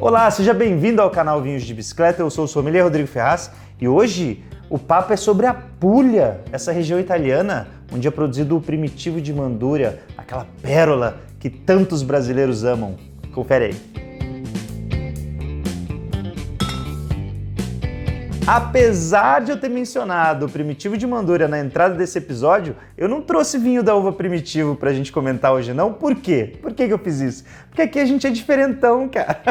Olá, seja bem-vindo ao canal Vinhos de Bicicleta, eu sou o sommelier Rodrigo Ferraz e hoje o papo é sobre a Puglia, essa região italiana onde é produzido o Primitivo de Manduria, aquela pérola que tantos brasileiros amam. Confere aí. Apesar de eu ter mencionado o Primitivo de Manduria na entrada desse episódio, eu não trouxe vinho da uva Primitivo pra gente comentar hoje não. Por quê? Por que eu fiz isso? Porque aqui a gente é diferentão, cara.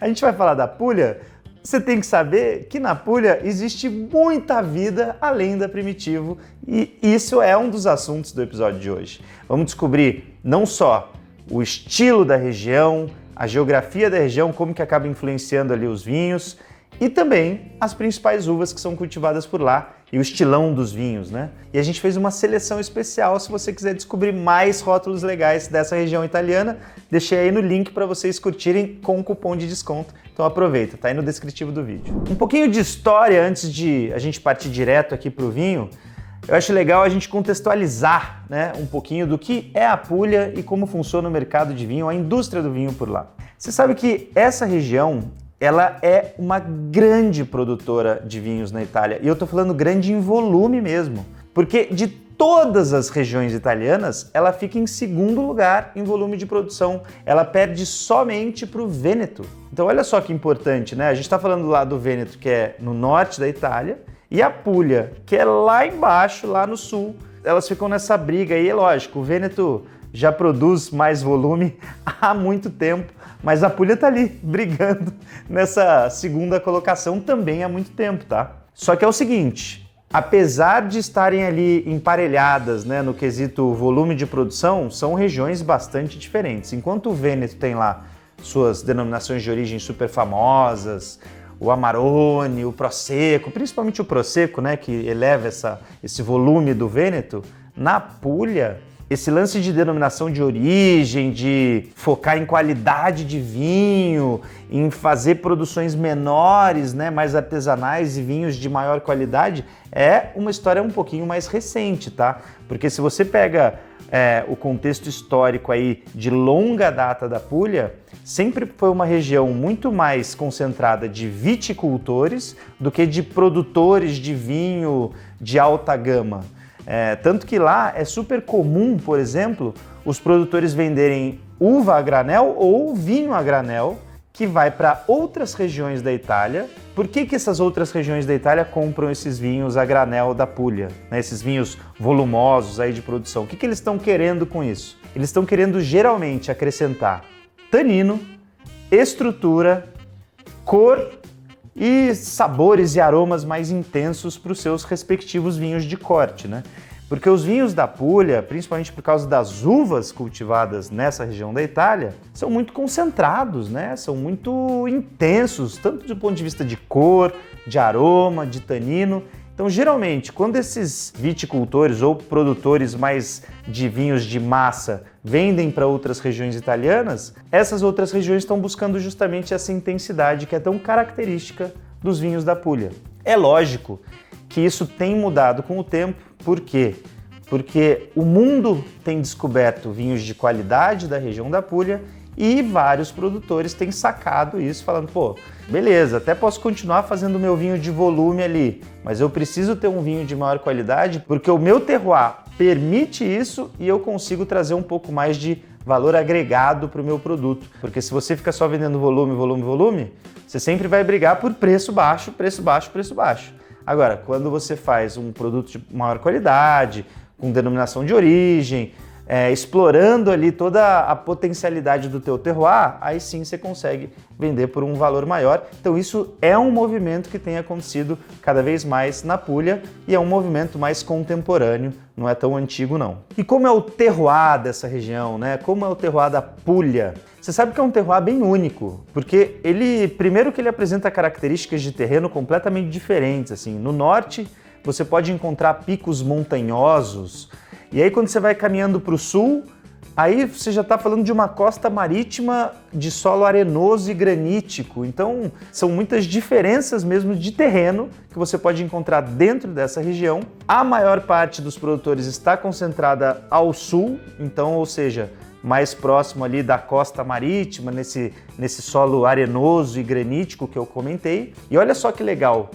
A gente vai falar da Puglia. Você tem que saber que na Puglia existe muita vida além da Primitivo e isso é um dos assuntos do episódio de hoje. Vamos descobrir não só o estilo da região, a geografia da região, como que acaba influenciando ali os vinhos, e também as principais uvas que são cultivadas por lá e o estilão dos vinhos, né? E a gente fez uma seleção especial, se você quiser descobrir mais rótulos legais dessa região italiana, deixei aí no link para vocês curtirem com o cupom de desconto. Então aproveita, tá aí no descritivo do vídeo. Um pouquinho de história antes de a gente partir direto aqui para o vinho. Eu acho legal a gente contextualizar, né, um pouquinho do que é a Puglia e como funciona o mercado de vinho, a indústria do vinho por lá. Você sabe que essa região ela é uma grande produtora de vinhos na Itália. E eu tô falando grande em volume mesmo. Porque de todas as regiões italianas, ela fica em segundo lugar em volume de produção. Ela perde somente para o Vêneto. Então olha só que importante, né? A gente está falando lá do Vêneto, que é no norte da Itália, e a Puglia, que é lá embaixo, lá no sul. Elas ficam nessa briga aí, é lógico, o Vêneto já produz mais volume há muito tempo, mas a Puglia tá ali brigando nessa segunda colocação também há muito tempo, tá? Só que é o seguinte, apesar de estarem ali emparelhadas, né, no quesito volume de produção, são regiões bastante diferentes. Enquanto o Vêneto tem lá suas denominações de origem super famosas, o Amarone, o Prosecco, principalmente o Prosecco, né, que eleva esse volume do Vêneto, na Puglia esse lance de denominação de origem, de focar em qualidade de vinho, em fazer produções menores, né, mais artesanais e vinhos de maior qualidade, é uma história um pouquinho mais recente, tá? Porque se você pega o contexto histórico aí de longa data da Puglia, sempre foi uma região muito mais concentrada de viticultores do que de produtores de vinho de alta gama. Tanto que lá é super comum, por exemplo, os produtores venderem uva a granel ou vinho a granel que vai para outras regiões da Itália. Por que essas outras regiões da Itália compram esses vinhos a granel da Puglia, né? Esses vinhos volumosos aí de produção? O que eles estão querendo com isso? Eles estão querendo geralmente acrescentar tanino, estrutura, cor e sabores e aromas mais intensos para os seus respectivos vinhos de corte, né? Porque os vinhos da Puglia, principalmente por causa das uvas cultivadas nessa região da Itália, são muito concentrados, né? São muito intensos, tanto do ponto de vista de cor, de aroma, de tanino. Então, geralmente, quando esses viticultores ou produtores mais de vinhos de massa vendem para outras regiões italianas, essas outras regiões estão buscando justamente essa intensidade que é tão característica dos vinhos da Puglia. É lógico que isso tem mudado com o tempo. Por quê? Porque o mundo tem descoberto vinhos de qualidade da região da Puglia e vários produtores têm sacado isso, falando, pô, beleza, até posso continuar fazendo meu vinho de volume ali, mas eu preciso ter um vinho de maior qualidade porque o meu terroir permite isso e eu consigo trazer um pouco mais de valor agregado para o meu produto. Porque se você fica só vendendo volume, volume, volume, você sempre vai brigar por preço baixo, preço baixo, preço baixo. Agora, quando você faz um produto de maior qualidade, com denominação de origem, explorando ali toda a potencialidade do teu terroir, aí sim você consegue vender por um valor maior. Então isso é um movimento que tem acontecido cada vez mais na Puglia e é um movimento mais contemporâneo, não é tão antigo não. E como é o terroir dessa região, né? Como é o terroir da Puglia? Você sabe que é um terroir bem único, porque primeiro que ele apresenta características de terreno completamente diferentes, assim. No norte, você pode encontrar picos montanhosos, e aí quando você vai caminhando para o sul, aí você já está falando de uma costa marítima de solo arenoso e granítico. Então, são muitas diferenças mesmo de terreno que você pode encontrar dentro dessa região. A maior parte dos produtores está concentrada ao sul, então, ou seja, mais próximo ali da costa marítima, nesse solo arenoso e granítico que eu comentei. E olha só que legal,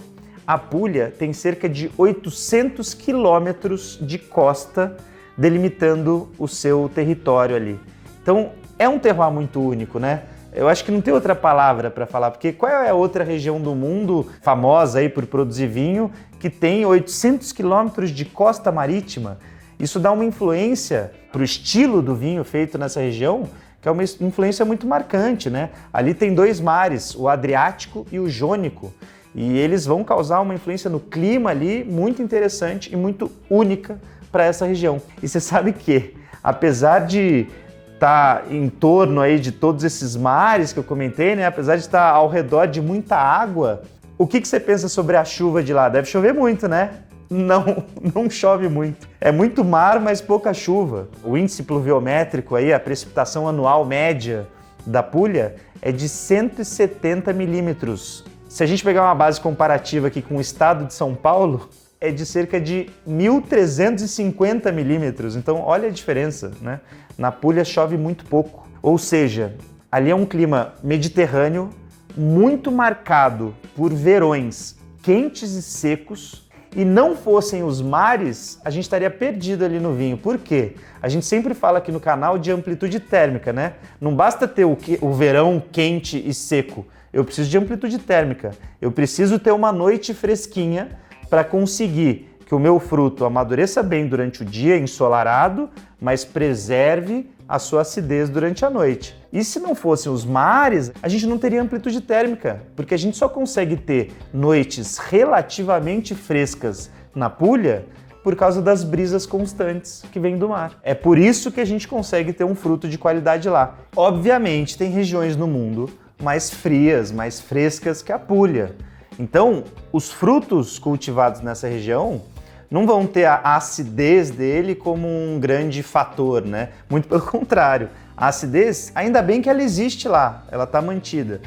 a Puglia tem cerca de 800 quilômetros de costa delimitando o seu território ali. Então é um terroir muito único, né? Eu acho que não tem outra palavra para falar, porque qual é a outra região do mundo famosa aí por produzir vinho que tem 800 quilômetros de costa marítima? Isso dá uma influência para o estilo do vinho feito nessa região, que é uma influência muito marcante, né? Ali tem dois mares, o Adriático e o Jônico, e eles vão causar uma influência no clima ali muito interessante e muito única para essa região. E você sabe que, apesar de estar em torno aí de todos esses mares que eu comentei, né? Apesar de estar ao redor de muita água, o que você pensa sobre a chuva de lá? Deve chover muito, né? Não chove muito. É muito mar, mas pouca chuva. O índice pluviométrico aí, a precipitação anual média da Puglia é de 170 milímetros. Se a gente pegar uma base comparativa aqui com o estado de São Paulo, é de cerca de 1.350 milímetros. Então, olha a diferença, né? Na Puglia chove muito pouco. Ou seja, ali é um clima mediterrâneo muito marcado por verões quentes e secos. E não fossem os mares, a gente estaria perdido ali no vinho. Por quê? A gente sempre fala aqui no canal de amplitude térmica, né? Não basta ter o verão quente e seco. Eu preciso de amplitude térmica. Eu preciso ter uma noite fresquinha para conseguir que o meu fruto amadureça bem durante o dia ensolarado, mas preserve a sua acidez durante a noite. E se não fossem os mares, a gente não teria amplitude térmica, porque a gente só consegue ter noites relativamente frescas na Puglia por causa das brisas constantes que vêm do mar. É por isso que a gente consegue ter um fruto de qualidade lá. Obviamente, tem regiões no mundo mais frias, mais frescas que a Puglia. Então, os frutos cultivados nessa região não vão ter a acidez dele como um grande fator, né? Muito pelo contrário. A acidez, ainda bem que ela existe lá, ela está mantida.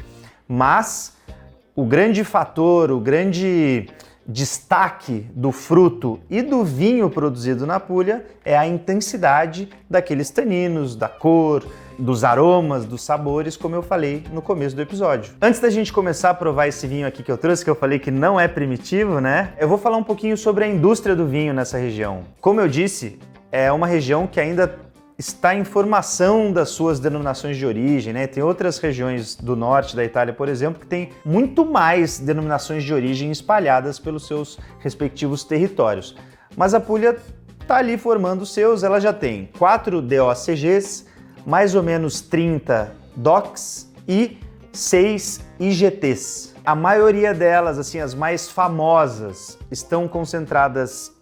Mas o grande fator, o grande destaque do fruto e do vinho produzido na Puglia é a intensidade daqueles taninos, da cor, dos aromas, dos sabores, como eu falei no começo do episódio. Antes da gente começar a provar esse vinho aqui que eu trouxe, que eu falei que não é primitivo, né? Eu vou falar um pouquinho sobre a indústria do vinho nessa região. Como eu disse, é uma região que ainda está em formação das suas denominações de origem, né? Tem outras regiões do norte da Itália, por exemplo, que tem muito mais denominações de origem espalhadas pelos seus respectivos territórios. Mas a Puglia está ali formando os seus, ela já tem 4 DOCGs, mais ou menos 30 DOCs e 6 IGTs. A maioria delas, assim, as mais famosas, estão concentradas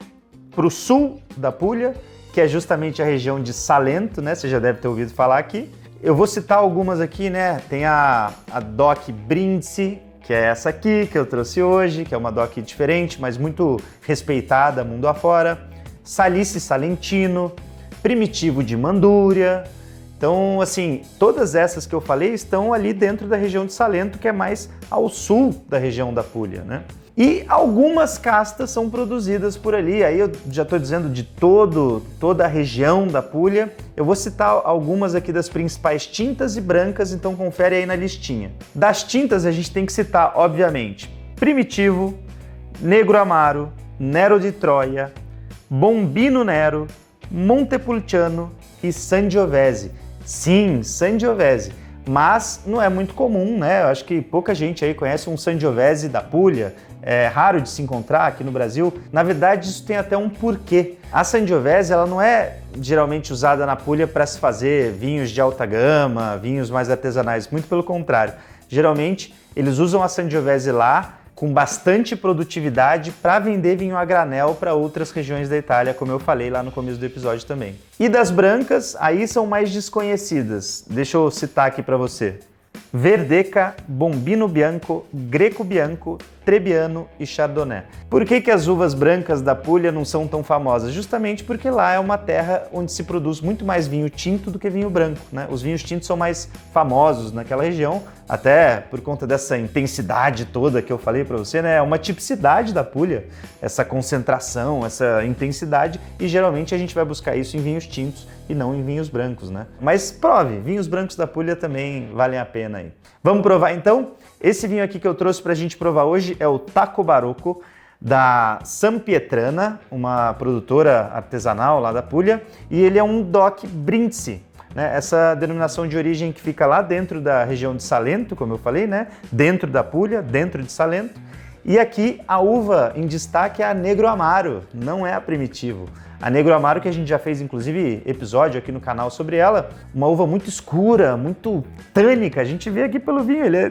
para o sul da Puglia, que é justamente a região de Salento, né? Você já deve ter ouvido falar aqui. Eu vou citar algumas aqui, né? Tem a DOC Brindisi, que é essa aqui que eu trouxe hoje, que é uma DOC diferente, mas muito respeitada mundo afora. Salice Salentino, Primitivo de Manduria. Então, assim, todas essas que eu falei estão ali dentro da região de Salento, que é mais ao sul da região da Puglia, né? E algumas castas são produzidas por ali, aí eu já estou dizendo de toda a região da Puglia. Eu vou citar algumas aqui das principais tintas e brancas, então confere aí na listinha. Das tintas a gente tem que citar, obviamente, Primitivo, Negro Amaro, Nero di Troia, Bombino Nero, Montepulciano e Sangiovese. Sim, Sangiovese, mas não é muito comum, né? Eu acho que pouca gente aí conhece um Sangiovese da Puglia, é raro de se encontrar aqui no Brasil. Na verdade, isso tem até um porquê. A Sangiovese, ela não é geralmente usada na Puglia para se fazer vinhos de alta gama, vinhos mais artesanais, muito pelo contrário. Geralmente, eles usam a Sangiovese lá com bastante produtividade para vender vinho a granel para outras regiões da Itália, como eu falei lá no começo do episódio também. E das brancas, aí são mais desconhecidas. Deixa eu citar aqui para você. Verdeca, Bombino Bianco, Greco Bianco, Trebbiano e Chardonnay. Por que as uvas brancas da Puglia não são tão famosas? Justamente porque lá é uma terra onde se produz muito mais vinho tinto do que vinho branco, né? Os vinhos tintos são mais famosos naquela região, até por conta dessa intensidade toda que eu falei para você, né? É uma tipicidade da Puglia, essa concentração, essa intensidade, e geralmente a gente vai buscar isso em vinhos tintos e não em vinhos brancos, né? Mas prove, vinhos brancos da Puglia também valem a pena aí. Vamos provar então? Esse vinho aqui que eu trouxe pra gente provar hoje é o Tacco Barocco, da San Pietrana, uma produtora artesanal lá da Puglia, e ele é um DOC Brindisi, né? Essa denominação de origem que fica lá dentro da região de Salento, como eu falei, né? Dentro da Puglia, dentro de Salento. E aqui a uva em destaque é a Negro Amaro, não é a Primitivo. A Negro Amaro, que a gente já fez inclusive episódio aqui no canal sobre ela, uma uva muito escura, muito tânica, a gente vê aqui pelo vinho, ele é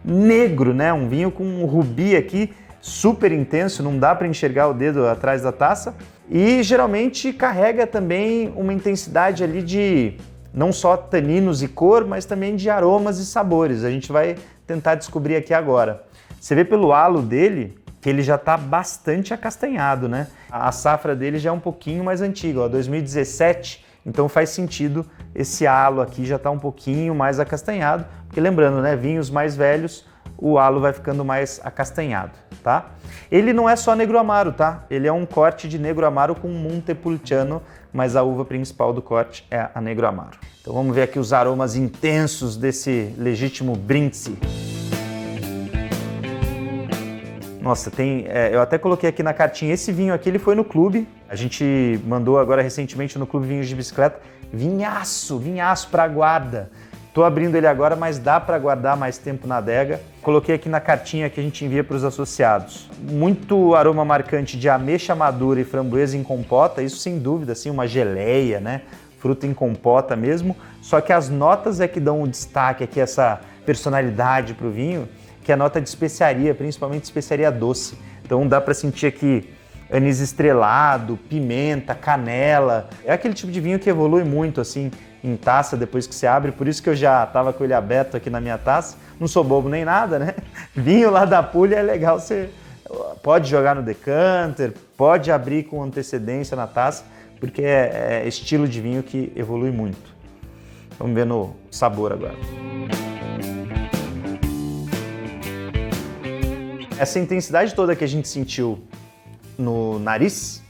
negro, né? Um vinho com um rubi aqui, super intenso, não dá para enxergar o dedo atrás da taça. E geralmente carrega também uma intensidade ali de não só taninos e cor, mas também de aromas e sabores. A gente vai tentar descobrir aqui agora. Você vê pelo halo dele que ele já está bastante acastanhado, né? A safra dele já é um pouquinho mais antiga, ó, 2017, então faz sentido esse halo aqui já está um pouquinho mais acastanhado, porque lembrando, né, vinhos mais velhos, o halo vai ficando mais acastanhado, tá? Ele não é só Negro Amaro, tá? Ele é um corte de Negro Amaro com Montepulciano, mas a uva principal do corte é a Negro Amaro. Então vamos ver aqui os aromas intensos desse legítimo Brindisi. Nossa, eu até coloquei aqui na cartinha, esse vinho aqui ele foi no clube, a gente mandou agora recentemente no Clube Vinhos de Bicicleta, vinhaço para guarda. Tô abrindo ele agora, mas dá para guardar mais tempo na adega. Coloquei aqui na cartinha que a gente envia para os associados. Muito aroma marcante de ameixa madura e framboesa em compota, isso sem dúvida, assim, uma geleia, né? Fruta em compota mesmo. Só que as notas é que dão um destaque aqui, essa personalidade para o vinho, que é a nota de especiaria, principalmente especiaria doce. Então dá para sentir aqui anis estrelado, pimenta, canela. É aquele tipo de vinho que evolui muito assim em taça depois que você abre, por isso que eu já estava com ele aberto aqui na minha taça. Não sou bobo nem nada, né? Vinho lá da Puglia é legal, você pode jogar no decanter, pode abrir com antecedência na taça, porque é estilo de vinho que evolui muito. Vamos ver no sabor agora. Essa intensidade toda que a gente sentiu no nariz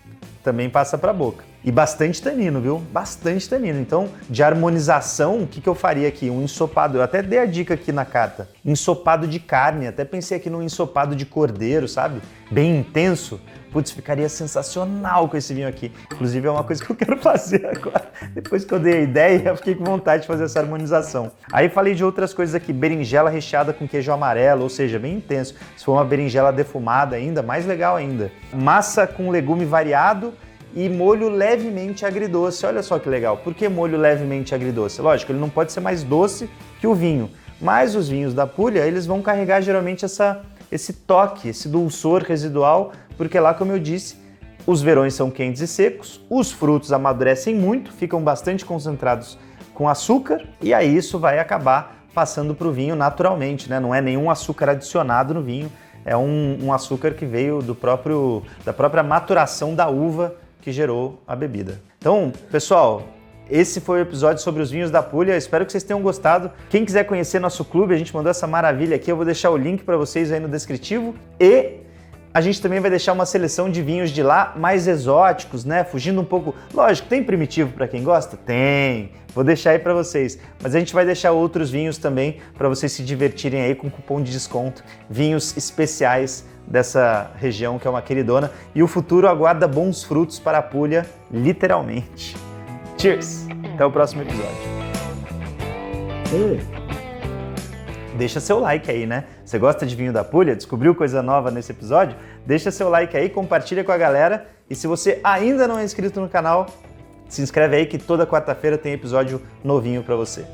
também passa para a boca. E bastante tanino, viu? Bastante tanino. Então, de harmonização, o que eu faria aqui? Um ensopado. Eu até dei a dica aqui na carta. Ensopado de carne. Até pensei aqui num ensopado de cordeiro, sabe? Bem intenso. Putz, ficaria sensacional com esse vinho aqui. Inclusive é uma coisa que eu quero fazer agora. Depois que eu dei a ideia, eu fiquei com vontade de fazer essa harmonização. Aí falei de outras coisas aqui. Berinjela recheada com queijo amarelo, ou seja, bem intenso. Se for uma berinjela defumada ainda, mais legal ainda. Massa com legume variado e molho levemente agridoce. Olha só que legal. Por que molho levemente agridoce? Lógico, ele não pode ser mais doce que o vinho. Mas os vinhos da Puglia, eles vão carregar geralmente esse toque, esse dulçor residual, porque lá, como eu disse, os verões são quentes e secos, os frutos amadurecem muito, ficam bastante concentrados com açúcar, e aí isso vai acabar passando para o vinho naturalmente, né? Não é nenhum açúcar adicionado no vinho, é um açúcar que veio da própria maturação da uva que gerou a bebida. Então, pessoal, esse foi o episódio sobre os vinhos da Puglia, espero que vocês tenham gostado. Quem quiser conhecer nosso clube, a gente mandou essa maravilha aqui, eu vou deixar o link para vocês aí no descritivo, e a gente também vai deixar uma seleção de vinhos de lá mais exóticos, né? Fugindo um pouco... Lógico, tem Primitivo para quem gosta? Tem! Vou deixar aí para vocês. Mas a gente vai deixar outros vinhos também para vocês se divertirem aí com cupom de desconto. Vinhos especiais dessa região que é uma queridona. E o futuro aguarda bons frutos para a Puglia, literalmente. Cheers! Até o próximo episódio. Deixa seu like aí, né? Você gosta de vinho da Puglia? Descobriu coisa nova nesse episódio? Deixa seu like aí, compartilha com a galera. E se você ainda não é inscrito no canal, se inscreve aí que toda quarta-feira tem episódio novinho pra você.